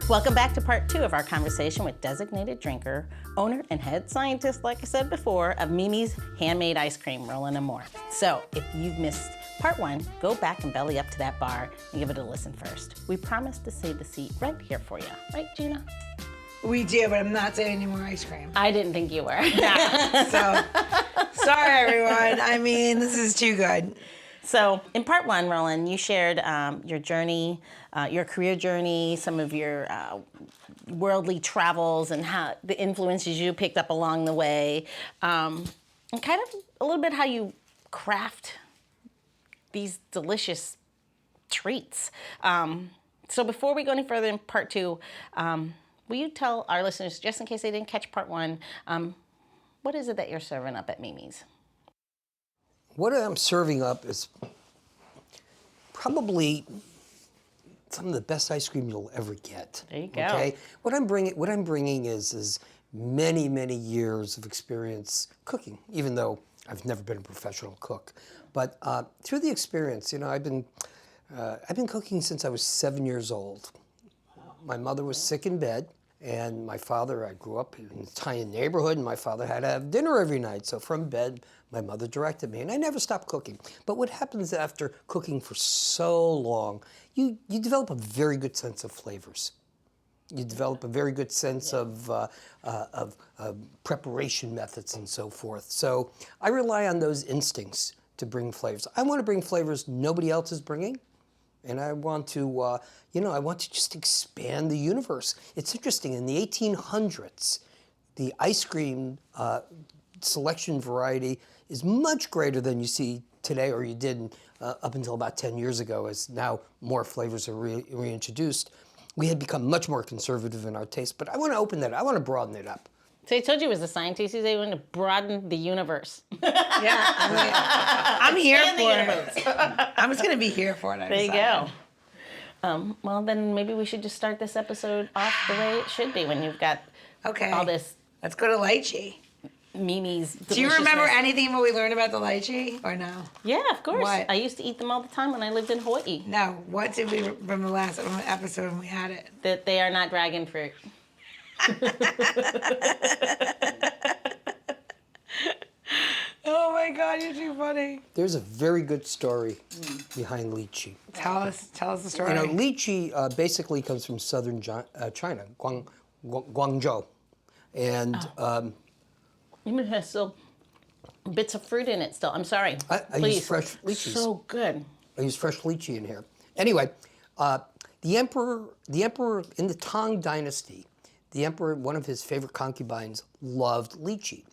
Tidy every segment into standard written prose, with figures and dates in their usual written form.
Welcome back to part 2 of our conversation with designated drinker, owner, and head scientist, like I said before, of Mimi's Handmade Ice Cream, Rollin Amore. So if you've missed part 1, go back and belly up to that bar and give it a listen first. We promise to save the seat right here for you. Right, Gina? We do, but I'm not saying any more ice cream. I didn't think you were. So, sorry everyone. I mean, this is too good. So in part 1, Rollin, you shared your journey, your career journey, some of your worldly travels and how the influences you picked up along the way, and kind of a little bit how you craft these delicious treats. So before we go any further in part 2, will you tell our listeners, just in case they didn't catch part 1, what is it that you're serving up at Mimi's? What I'm serving up is probably some of the best ice cream you'll ever get. There you go. Okay, what I'm bringing is many, many years of experience cooking. Even though I've never been a professional cook, but through the experience, you know, I've been cooking since I was 7 years old. My mother was sick in bed. And my father, I grew up in an Italian neighborhood, and my father had to have dinner every night. So from bed, my mother directed me, and I never stopped cooking. But what happens after cooking for so long, you develop a very good sense of flavors. You develop a very good sense of preparation methods and so forth. So I rely on those instincts to bring flavors. I want to bring flavors nobody else is bringing. And I want to, I want to just expand the universe. It's interesting, in the 1800s, the ice cream selection variety is much greater than you see today, or you did up until about 10 years ago, as now more flavors are reintroduced. We had become much more conservative in our taste, but I want to open that. I want to broaden it up. So I told you as a scientist, he said he wanted to broaden the universe. Yeah, I'm here for it. I'm just going to be here for it. There you go. Well, then maybe we should just start this episode off the way it should be when you've got all this. Let's go to lychee. Mimi's. Do you remember anything what we learned about the lychee or no? Yeah, of course. What? I used to eat them all the time when I lived in Hawaii. No. What did we from the last episode when we had it? That they are not dragon fruit. Oh my God, you're too funny. There's a very good story behind lychee. Tell us the story. You know, lychee basically comes from southern China, Guangzhou, and Even has still bits of fruit in it still. I'm sorry. I use fresh lychees. So good. I use fresh lychee in here. Anyway, the emperor in the Tang Dynasty, the emperor, one of his favorite concubines, loved lychee.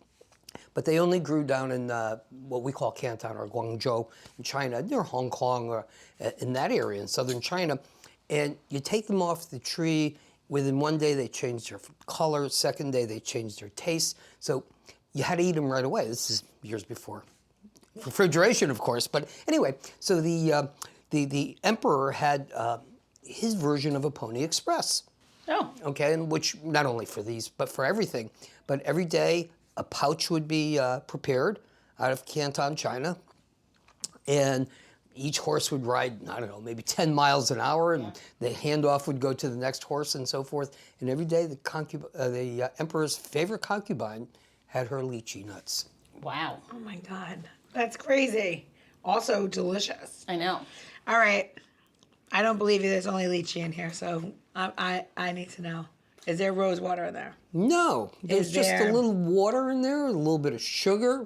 But they only grew down in what we call Canton or Guangzhou in China, near Hong Kong or in that area in southern China. And you take them off the tree, within one day they changed their color, second day they changed their taste. So you had to eat them right away. This is years before refrigeration, of course. But anyway, so the emperor had his version of a Pony Express. Oh. Okay, and which not only for these, but for everything. But every day, a pouch would be prepared out of Canton, China, and each horse would ride, I don't know, maybe 10 miles an hour, and the handoff would go to the next horse and so forth. And every day, the emperor's favorite concubine had her lychee nuts. Wow. Oh my God, that's crazy. Also delicious. I know. All right, I don't believe you. There's only lychee in here, so I need to know. Is there rose water in there? No, there's just a little water in there, a little bit of sugar,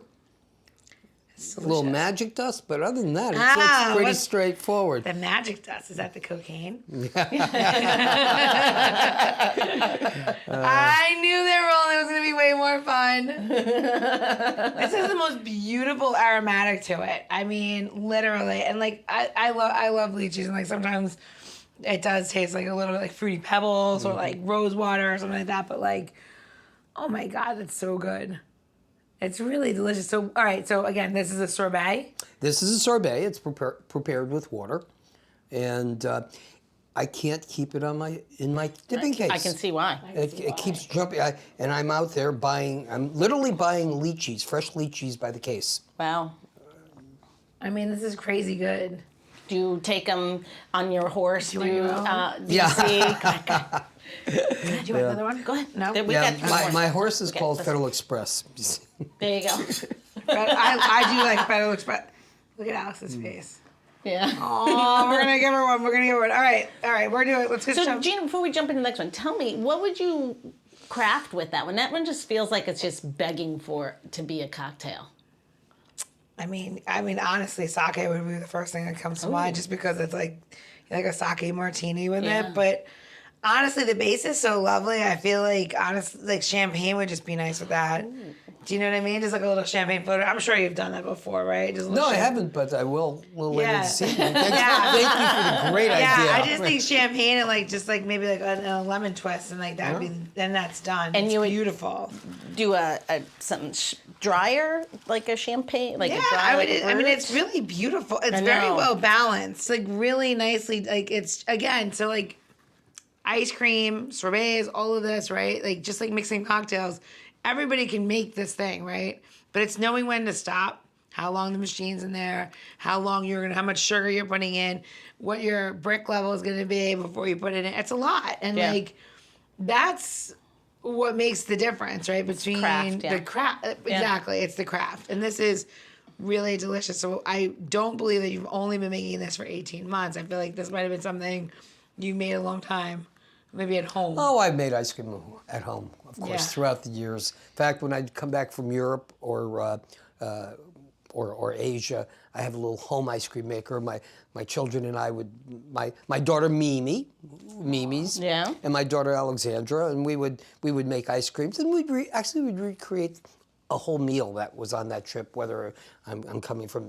a little magic dust, but other than that, it's pretty straightforward. The magic dust, is that the cocaine? I knew they were all, it was going to be way more fun. This is the most beautiful aromatic to it. I mean, literally. And like, I love lychees, and like sometimes it does taste like a little bit like Fruity Pebbles or like rose water or something like that, but like, oh my God, that's so good. It's really delicious. So, all right, so again, this is a sorbet? This is a sorbet. It's prepared with water. And I can't keep it in my dipping case. I can see why. It keeps jumping. And I'm out there I'm literally buying lychees, fresh lychees by the case. Wow. I mean, this is crazy good. Do you take them on your horse want your own? DC? Go ahead. Do you want another one? Go ahead. No? We Yeah, got three more. my horse is Okay, called let's- Federal Express. There you go. I do like Federal Express. Look at Alex's face. Yeah. Oh, we're gonna give her one. We're gonna give her one. All right, we're doing it. Let's get So, some. Gina, before we jump into the next one, tell me, what would you craft with that one? That one just feels like it's just begging to be a cocktail. I mean, honestly, sake would be the first thing that comes to mind, just because it's like a sake martini with Yeah. it. But honestly, the base is so lovely. I feel like champagne would just be nice with that. Ooh. Do you know what I mean? Just like a little champagne floater. I'm sure you've done that before, right? Just a little No, I haven't, but I will later Yeah. this evening. Thank Yeah. you for the great Yeah, idea. I just think champagne and maybe a lemon twist and that would be, then that's done. And it's you would- beautiful. Do something drier, like a champagne, like a Yeah, dry. I mean, it's really beautiful. It's I very know. well balanced, like really nicely. Like it's again, so like ice cream, sorbets, all of this, right? Like just like mixing cocktails. Everybody can make this thing, right? But it's knowing when to stop, how long the machine's in there, how much sugar you're putting in, what your brick level is gonna be before you put it in. It's a lot, and Yeah. like that's what makes the difference, right? Between craft, yeah. the craft, exactly. It's the craft, and this is really delicious. So I don't believe that you've only been making this for 18 months. I feel like this might have been something you made a long time, maybe at home. Oh, I've made ice cream at home, of course, Yeah. throughout the years. In fact, when I'd come back from Europe or Asia, I have a little home ice cream maker. My children and I would, my daughter Mimi's, Yeah. and my daughter Alexandra, and we would make ice creams, and we'd recreate a whole meal that was on that trip, whether I'm coming from,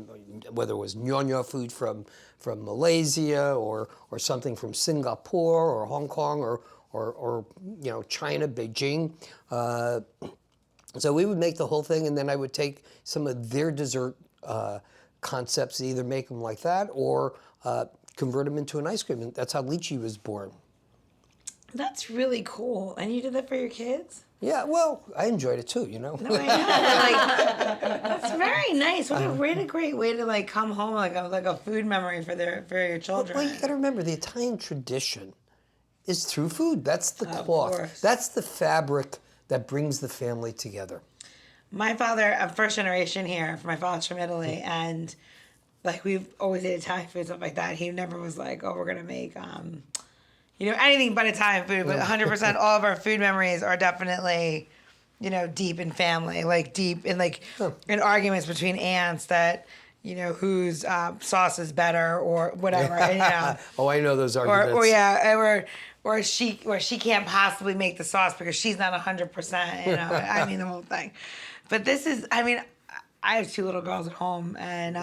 whether it was Nyonya food from Malaysia or something from Singapore or Hong Kong or China, Beijing. So we would make the whole thing, and then I would take some of their dessert concepts, either make them like that or convert them into an ice cream. And that's how lychee was born. That's really cool. And you did that for your kids? Yeah, well, I enjoyed it too, No, I know. Like, that's very nice. What a great way to like come home like a food memory for your children. Well, you got to remember, the Italian tradition is through food. That's the cloth. course. That's the fabric that brings the family together. My father, I'm first generation here. My father's from Italy, and like we've always ate Italian food, stuff like that. He never was like, "Oh, we're gonna make anything but Italian food." But 100%, all of our food memories are definitely, deep in family, like deep in in arguments between aunts that whose sauce is better or whatever. And, Oh, I know those arguments. or she can't possibly make the sauce because she's not 100%. I mean the whole thing. But this is, I have 2 little girls at home, and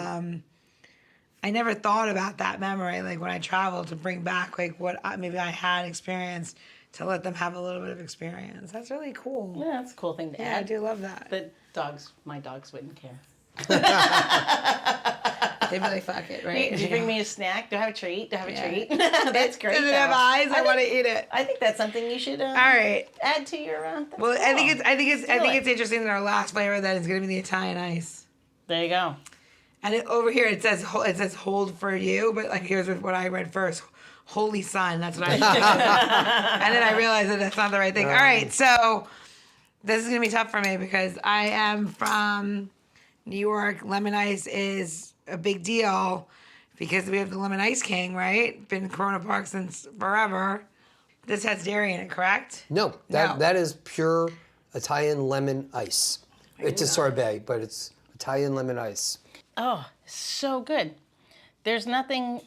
I never thought about that memory, like when I traveled, to bring back like what maybe I had experienced, to let them have a little bit of experience. That's really cool. Yeah, that's a cool thing to Yeah, I add. do love that. My dogs wouldn't care. They'd be like, fuck it, right? Did you bring me a snack? Do I have a treat? Yeah. That's great. Does it have though. eyes? I want to eat it. I think that's something you should All right. add to your. That's Well, I think cool. it's interesting that our last flavor that is going to be the Italian ice. There you go. And over here it says hold for you, but like here's what I read first. Holy Sun. That's what I and then I realized that that's not the right thing. All right, so this is gonna be tough for me because I am from New York. Lemon ice is a big deal because we have the Lemon Ice King, right? Been in Corona Park since forever. This has dairy in it, correct? No, that is pure Italian lemon ice. It's a sorbet, but it's Italian lemon ice. Oh, so good. There's nothing.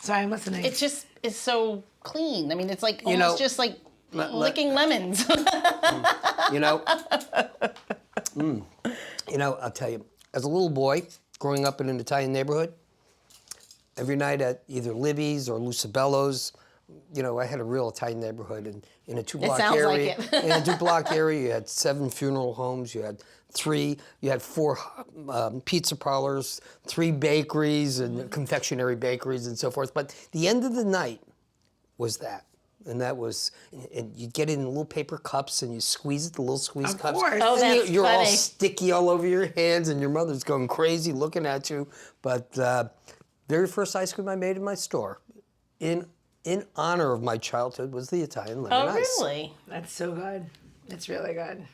Sorry, I'm listening. It's so clean. I mean, it's like You know, almost just like licking lemons. I'll tell you, as a little boy growing up in an Italian neighborhood, every night at either Libby's or Lucibello's, I had a real Italian neighborhood, and in a 2-block sounds like area. it. In a 2-block area, you had 7 funeral homes, you had 4 pizza parlors, 3 bakeries and confectionery bakeries and so forth. But the end of the night was that. And that was, and you get it in little paper cups and you squeeze it, the little squeeze cups. course. Oh, And that's you're all funny. sticky all over your hands and your mother's going crazy looking at you. But very first ice cream I made in my store, in honor of my childhood, was the Italian lemon ice. Oh, really? That's so good. It's really good.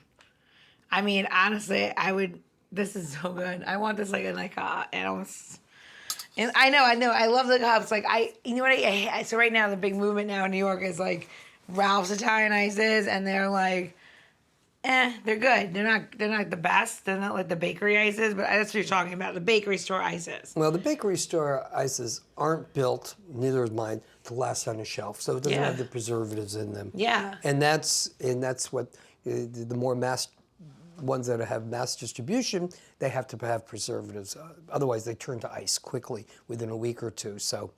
I mean, honestly, this is so good. I want this and I know. I love the cups. Like you know what so right now the big movement now in New York is like Ralph's Italian ices, and they're like, they're good. They're not the best. They're not like the bakery ices, but that's what you're talking about, the bakery store ices. Well, the bakery store ices aren't built, neither is mine, to last on a shelf, so it doesn't have the preservatives in them. Yeah. And that's what the more mass ones that have mass distribution, they have to have preservatives. Otherwise, they turn to ice quickly within a week or two. So.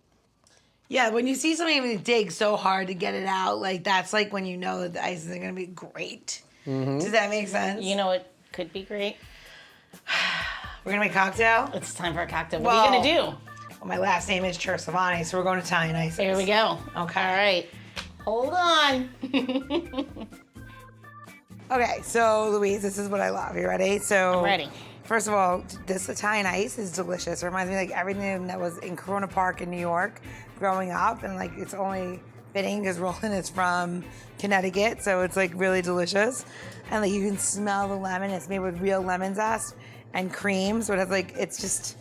Yeah, when you see something and dig so hard to get it out, like that's like when you know that the ices are gonna be great. Mm-hmm. Does that make sense? You know it could be great? We're gonna make a cocktail? It's time for a cocktail. What are you gonna do? Well, my last name is Chersavani, so we're going to Italian ices. Here we go. Okay. All right. Hold on. Okay, so Louise, this is what I love. You ready? So I'm ready. First of all, this Italian ice is delicious. It reminds me like everything that was in Corona Park in New York growing up, and like it's only fitting because Rollin is from Connecticut, so it's like really delicious. And like you can smell the lemon. It's made with real lemon zest and cream, so it has like it's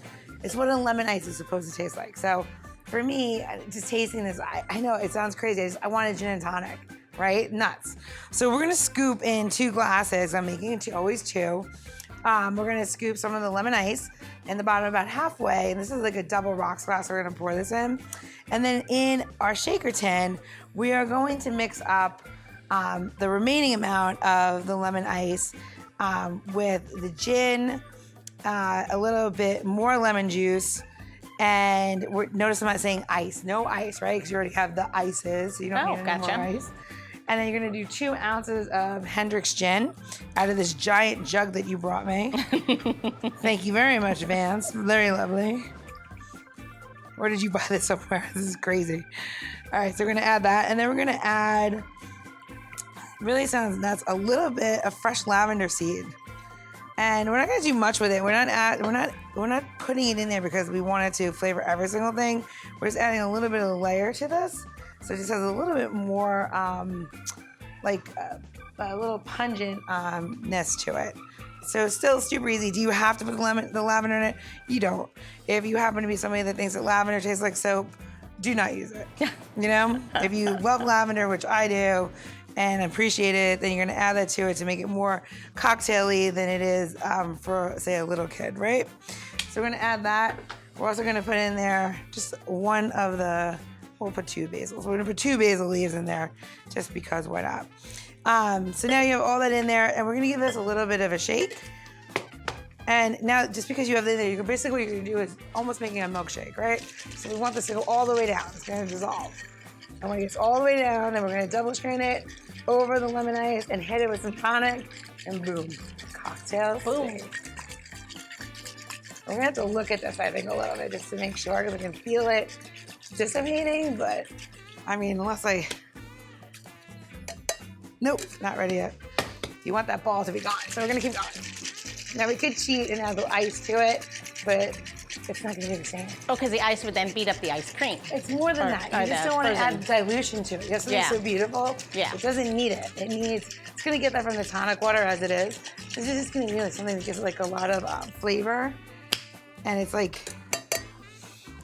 what a lemon ice is supposed to taste like. So for me, just tasting this, I know it sounds crazy. I wanted gin and tonic. Right? Nuts. So we're gonna scoop in 2 glasses. I'm making it always 2. We're gonna scoop some of the lemon ice in the bottom about halfway, and this is like a double rocks glass we're gonna pour this in. And then in our shaker tin, we are going to mix up the remaining amount of the lemon ice with the gin, a little bit more lemon juice, and notice I'm not saying ice. No ice, right? Because you already have the ices, so you don't need any more ice. And then you're gonna do 2 ounces of Hendrick's gin out of this giant jug that you brought me. Thank you very much, Vance. Very lovely. Where did you buy this somewhere? This is crazy. All right, so we're gonna add that, and then we're gonna add, really sounds nuts, a little bit of fresh lavender seed. And we're not gonna do much with it. We're not putting it in there because we want it to flavor every single thing. We're just adding a little bit of layer to this. So it just has a little bit more, like a little pungentness to it. So it's still super easy. Do you have to put the lavender in it? You don't. If you happen to be somebody that thinks that lavender tastes like soap, do not use it. You know? If you love lavender, which I do, and appreciate it, then you're gonna add that to it to make it more cocktail-y than it is for, say, a little kid, right? So we're gonna add that. We're also gonna put in there just one of the, we'll put 2 basils. We're gonna put 2 basil leaves in there just because why not? So now you have all that in there, and we're gonna give this a little bit of a shake. And now, just because you have that in there, you can basically what you're gonna do is almost making a milkshake, right? So we want this to go all the way down. It's gonna dissolve. And when it gets all the way down, then we're gonna double strain it over the lemon ice and hit it with some tonic, and boom, cocktail. Boom. We're gonna have to look at this, I think, a little bit just to make sure, because I can feel it dissipating, but I mean, nope, not ready yet. You want that ball to be gone, so we're gonna keep going. Now we could cheat and add the ice to it, but it's not gonna be the same. Oh, because the ice would then beat up the ice cream. It's more than that. You just don't want to add dilution to it. That's something so beautiful. Yeah. It doesn't need it. It's gonna get that from the tonic water as it is. This is just gonna be like something that gives it like a lot of flavor, and it's like,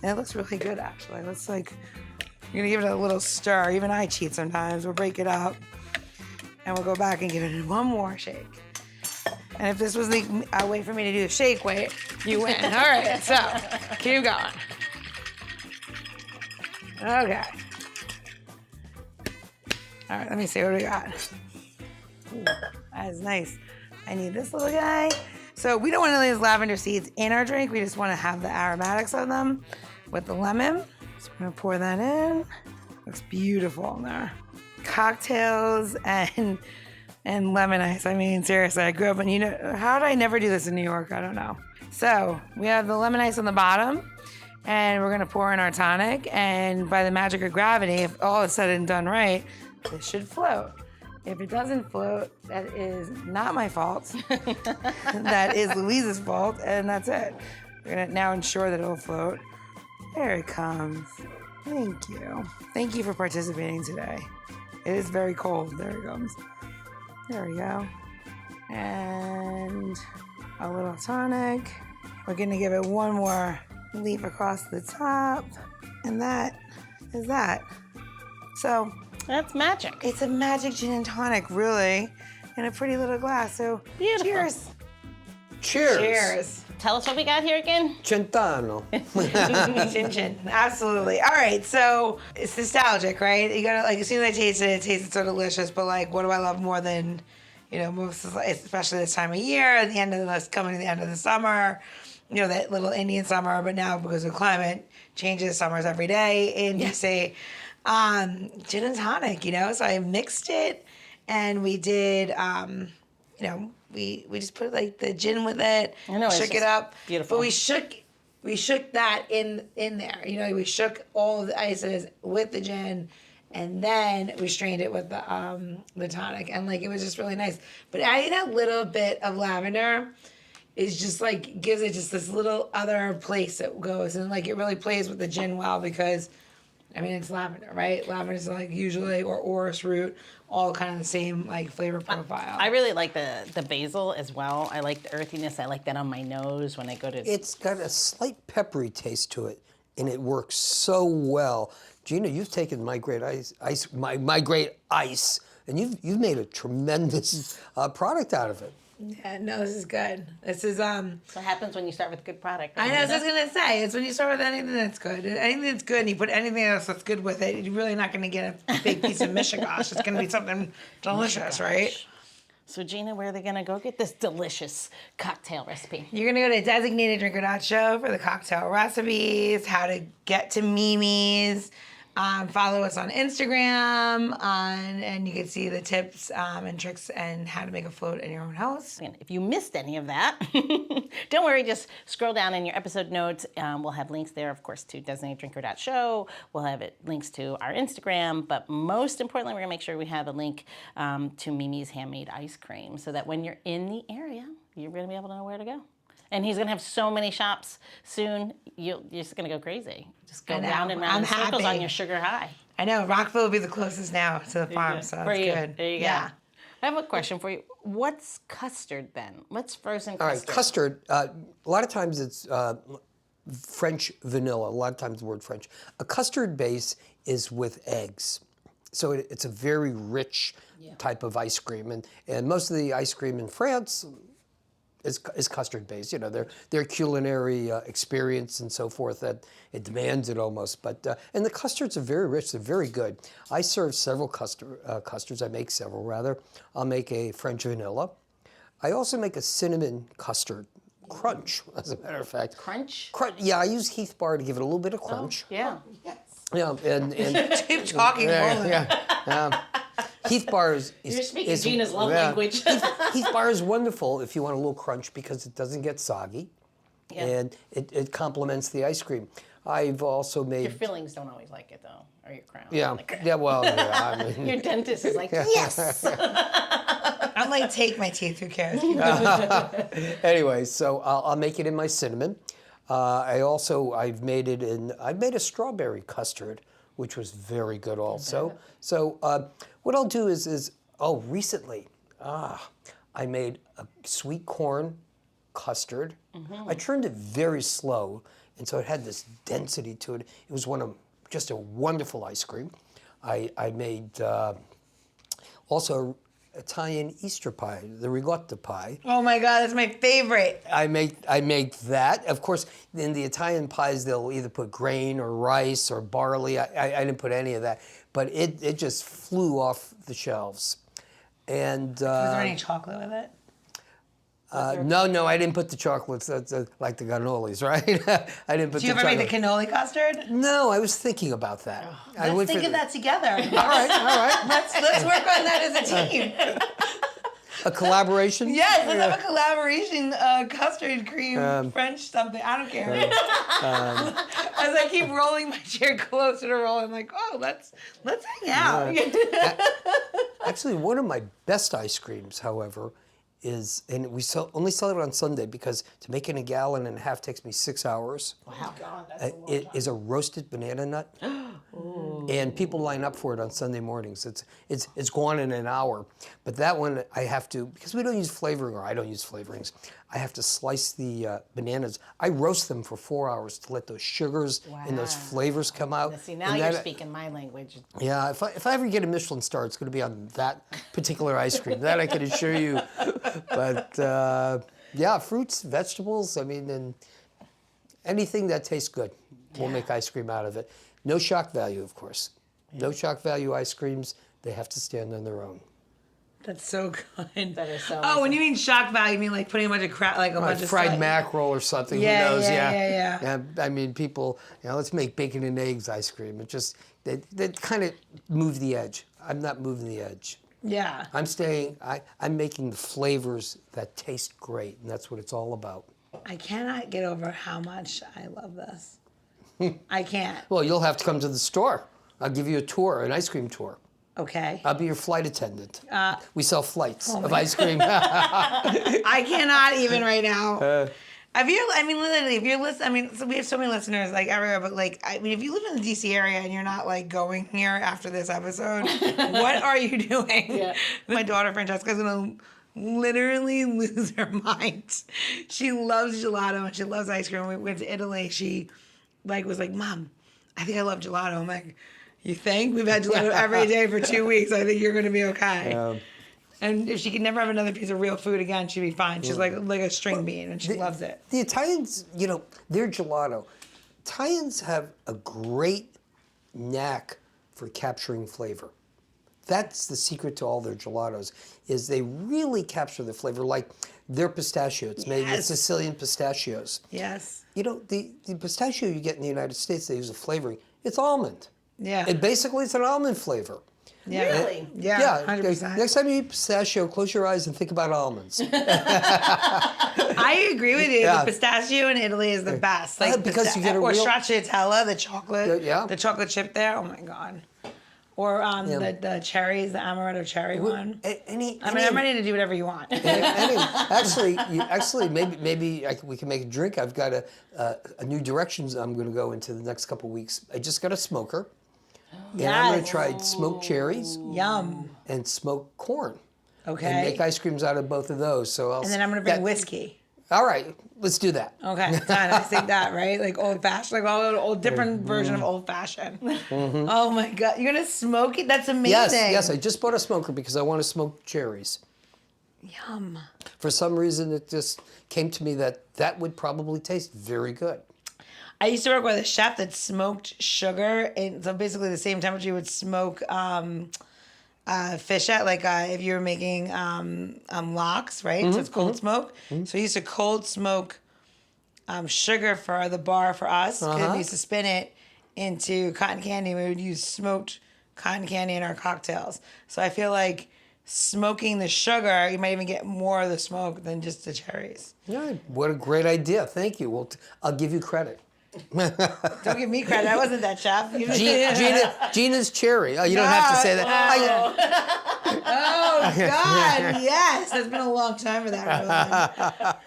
and it looks really good actually. Let's like, you're gonna give it a little stir. Even I cheat sometimes. We'll break it up, and we'll go back and give it one more shake. And if this was a way for me to do the shake weight, you win. All right, so keep going. Okay. All right, let me see what we got. Ooh, that is nice. I need this little guy. So we don't want any of these lavender seeds in our drink. We just want to have the aromatics of them with the lemon. So I'm gonna pour that in. Looks beautiful in there. Cocktails and lemon ice. I mean, seriously, I grew up and how did I never do this in New York? I don't know. So we have the lemon ice on the bottom, and we're gonna pour in our tonic, and by the magic of gravity, if all is said and done right, this should float. If it doesn't float, that is not my fault. That is Louise's fault, and that's it. We're gonna now ensure that it'll float. There it comes. Thank you. Thank you for participating today. It is very cold. There it comes. There we go. And a little tonic. We're gonna give it one more leaf across the top. And that is that. So That's magic. it's a magic gin and tonic, really, in a pretty little glass. So Beautiful. cheers. Cheers. Cheers. Tell us what we got here again. Centano. Chin chin. Absolutely. All right, so it's nostalgic, right? You gotta, like, as soon as I tasted it, it tasted so delicious, but like, what do I love more than, most, especially this time of year, coming to the end of the summer, that little Indian summer, but now because of climate changes, summer's every day in DC. Gin and tonic, so I mixed it and we did, we just put like the gin with it, I know, it's shook it just up. beautiful. But we shook that in there. We shook all of the ices with the gin, and then we strained it with the tonic, and like it was just really nice. But adding that little bit of lavender is just like gives it just this little other place it goes, and like it really plays with the gin well because. I mean, it's lavender, right? Lavender is like usually, or orris root, all kind of the same like flavor profile. I really like the basil as well. I like the earthiness. I like that on my nose when I go to. It's got a slight peppery taste to it, and it works so well. Gina, you've taken my great my great ice, and you've made a tremendous product out of it. Yeah, no, this is good. This is What happens when you start with a good product? I know, that's what I was gonna say. It's when you start with anything that's good. Anything that's good and you put anything else that's good with it, you're really not gonna get a big piece of mishigash. It's gonna be something delicious, right? So Gina, where are they gonna go get this delicious cocktail recipe? You're gonna go to designateddrinker.show for the cocktail recipes, how to get to Mimi's. Follow us on Instagram, and you can see the tips and tricks and how to make a float in your own house. And if you missed any of that, don't worry, just scroll down in your episode notes. We'll have links there, of course, to designateddrinker.show. We'll have links to our Instagram, but most importantly, we're gonna make sure we have a link to Mimi's Handmade ice cream so that when you're in the area, you're gonna be able to know where to go. And he's gonna have so many shops soon, you're just gonna go crazy. Just go I know. round and round in I'm circles happy. on your sugar high. I know, Rockville will be the closest now to the farm, so For that's you. good. There you go. Yeah. I have a question for you. What's custard then? What's frozen All custard? right, custard. A lot of times it's French vanilla. A lot of times the word French. A custard base is with eggs, so it's a very rich type of ice cream, and most of the ice cream in France is custard based. Their culinary experience and so forth that it demands it almost. But and the custards are very rich. They're very good. I serve several custards. I make several rather. I'll make a French vanilla. I also make a cinnamon custard crunch. As a matter of fact. Crunch? Yeah, I use Heath bar to give it a little bit of crunch. Yeah. Yeah, and Keep talking, Rollin. Heath bar is You're speaking Gina's love language. Heath bar is wonderful if you want a little crunch because it doesn't get soggy, and it complements the ice cream. I've also made. Your fillings don't always like it though, or your crown. Yeah, yeah. Well, yeah, I mean, Your dentist is like, yes. I'm like, take my teeth, who cares? anyway, so I'll make it in my cinnamon. I've made a strawberry custard, which was very good also. So what I'll do is recently I made a sweet corn custard. I turned it very slow, and so it had this density to it. It was just a wonderful ice cream. I made also Italian Easter pie, the ricotta pie. Oh my God, that's my favorite. I make that. Of course, in the Italian pies, they'll either put grain or rice or barley. I didn't put any of that, but it just flew off the shelves. And Was there any chocolate with it? no, I didn't put the chocolates. That's like the cannolis, right? I didn't put. Do you the ever chocolate. make the cannoli custard? No, I was thinking about that. Let's think of that together. All right. Let's work on that as a team. A collaboration? Yes, let's have a collaboration, custard cream, French something. I don't care. As I keep rolling my chair closer to Roll, I'm like, oh, let's hang out. Actually, one of my best ice creams, however, is, and only sell it on Sunday because to make it a gallon and a half takes me 6 hours. Wow. God, that's a long It time. is a roasted banana nut, and people line up for it on Sunday mornings. It's gone in an hour, but that one I have to, because we don't use flavoring, or I don't use flavorings. I have to slice the bananas. I roast them for 4 hours to let those sugars and those Wow. flavors come out. See, now And you're that- speaking my language. Yeah, if I ever get a Michelin star, it's going to be on that particular ice cream. That I can assure you. But yeah, fruits, vegetables. I mean, and anything that tastes good, we'll make ice cream out of it. No shock value, of course. No shock value ice creams. They have to stand on their own. That's so good. That is so Oh, when amazing. you mean shock value, you mean like putting a bunch of crap, like a bunch of Fried stuff. mackerel or something. Yeah, who knows? yeah. I mean, people. Let's make bacon and eggs ice cream. It just they kind of move the edge. I'm not moving the edge. Yeah. I'm making the flavors that taste great, and that's what it's all about. I cannot get over how much I love this. I can't. Well, you'll have to come to the store. I'll give you a tour, an ice cream tour. Okay. I'll be your flight attendant. We sell flights of my ice cream. I cannot even right now. Literally, if you're listening, I mean, so we have so many listeners, like, everywhere, but, like, I mean, if you live in the D.C. area and you're not, like, going here after this episode, what are you doing? Yeah. My daughter, Francesca's gonna literally lose her mind. She loves gelato and she loves ice cream. When we went to Italy, she, like, was like, Mom, I think I love gelato. I'm like, you think? We've had gelato every day for 2 weeks. I think you're gonna be okay. And if she could never have another piece of real food again, she'd be fine. She's like a string bean, and she loves it. The Italians, their gelato. Italians have a great knack for capturing flavor. That's the secret to all their gelatos, is they really capture the flavor, like their pistachio. It's made with Yes. Sicilian pistachios. Yes. The pistachio you get in the United States, they use a flavoring. It's almond. Yeah. It's an almond flavor. Yeah. Really? Yeah. 100%. Next time you eat pistachio, close your eyes and think about almonds. I agree with you. Yeah. The pistachio in Italy is the best. Like because you get a or real- stracciatella, the chocolate. Yeah. The chocolate chip there. Oh my god. Or the cherries, the amaretto cherry one. I'm ready to do whatever you want. Actually, maybe we can make a drink. I've got a new directions I'm going to go into the next couple weeks. I just got a smoker, and I'm going to try smoked cherries Yum. and smoked corn, Okay. and make ice creams out of both of those. So And then I'm gonna bring whiskey. All right, let's do that. Okay, fine. I think that, right? Like old fashioned, like all different version of old fashioned. Oh my god, you're gonna smoke it? That's amazing. Yes. I just bought a smoker because I want to smoke cherries. Yum. For some reason, it just came to me that would probably taste very good. I used to work with a chef that smoked sugar, and so basically the same temperature you would smoke fish at, like if you were making lox, right? So it's cold smoke. So he used to cold smoke sugar for the bar for us. 'Cause we used to spin it into cotton candy. We would use smoked cotton candy in our cocktails. So I feel like smoking the sugar, you might even get more of the smoke than just the cherries. Yeah, what a great idea. Thank you. Well, I'll give you credit. Don't give me credit. I wasn't that chef. You Gina's cherry. Oh, you don't have to say that. Oh, God, yes. It's been a long time for that,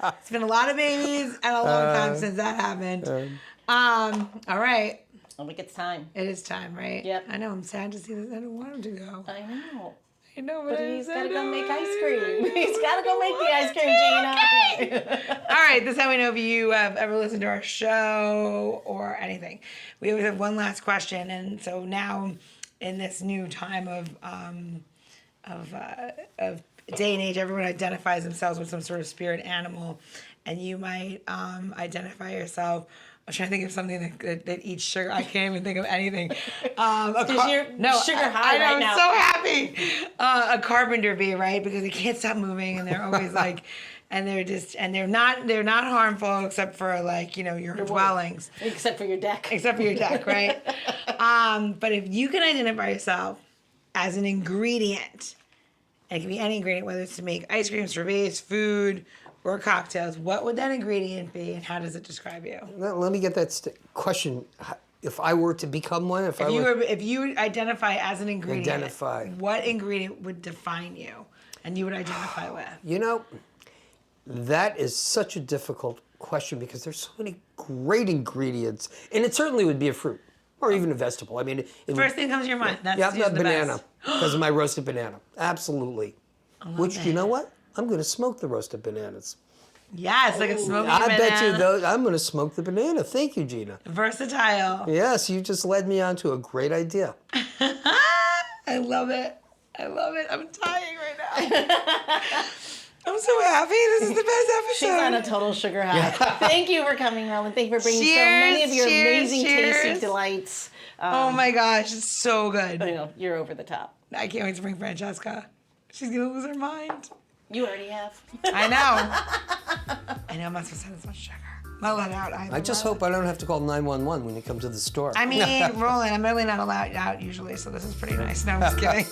Rollin. It's been a lot of babies and a long time since that happened. All right. I think it's time. It is time, right? Yep. I know. I'm sad to see this. I don't want him to go. I know. I know, But he's got to go make ice cream. He's got to go make the ice cream, Gina. All right, this is how we know if you have ever listened to our show or anything. We always have one last question, and so now in this new time of day and age, everyone identifies themselves with some sort of spirit animal, and you might identify yourself. I'm trying to think of something that eats sugar. I can't even think of anything. Because you're sugar high I know, right now. I'm so happy. A carpenter bee, right? Because they can't stop moving, and they're always like, and they're not harmful except for like your dwellings, Except for your deck. except for your deck, right? But if you can identify yourself as an ingredient, and it can be any ingredient, whether it's to make ice cream, sorbets, food, or cocktails, what would that ingredient be, and how does it describe you? Let me get that question. If I were to become one, If you identify as an ingredient, Identify. what ingredient would define you, and you would identify with? You know, that is such a difficult question because there's so many great ingredients, and it certainly would be a fruit or even a vegetable. I mean, First thing comes to your mind. That's yeah, usually the banana best. because of my roasted banana. Absolutely. Which, you know what? I'm going to smoke the roasted bananas. Yes, like a smoky I banana. bet you those. I'm going to smoke the banana. Thank you, Gina. Versatile. Yes, you just led me on to a great idea. I love it. I love it. I'm dying right now. I'm so happy. This is the best episode. She's on a total sugar high. Thank you for coming, Rollin. Thank you for bringing so many of your amazing, tasty delights. Oh my gosh, it's so good. You know, you're over the top. I can't wait to bring Francesca. She's gonna lose her mind. You already have. I know. I know. I'm not supposed to have this much sugar. Not allowed out. I just hope I don't have to call 911 when you come to the store. I mean, Rollin, I'm really not allowed out usually, so this is pretty nice. No, I'm just kidding.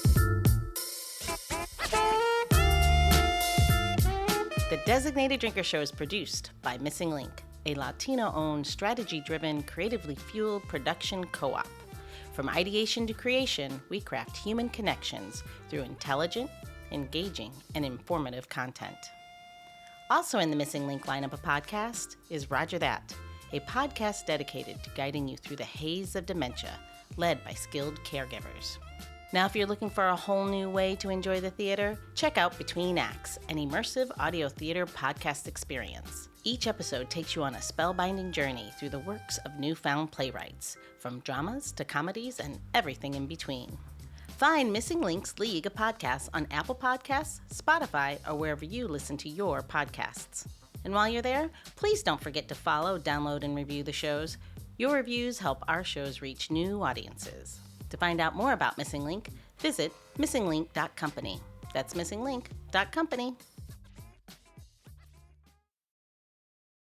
The Designated Drinker Show is produced by Missing Link, a Latino-owned, strategy-driven, creatively fueled production co-op. From ideation to creation, we craft human connections through intelligent, engaging, and informative content. Also in the Missing Link lineup of podcasts is Roger That, a podcast dedicated to guiding you through the haze of dementia, led by skilled caregivers. Now, if you're looking for a whole new way to enjoy the theater, check out Between Acts, an immersive audio theater podcast experience. Each episode takes you on a spellbinding journey through the works of newfound playwrights, from dramas to comedies and everything in between. Find Missing Link's League of Podcasts on Apple Podcasts, Spotify, or wherever you listen to your podcasts. And while you're there, please don't forget to follow, download, and review the shows. Your reviews help our shows reach new audiences. To find out more about Missing Link, visit missinglink.company. That's missinglink.company.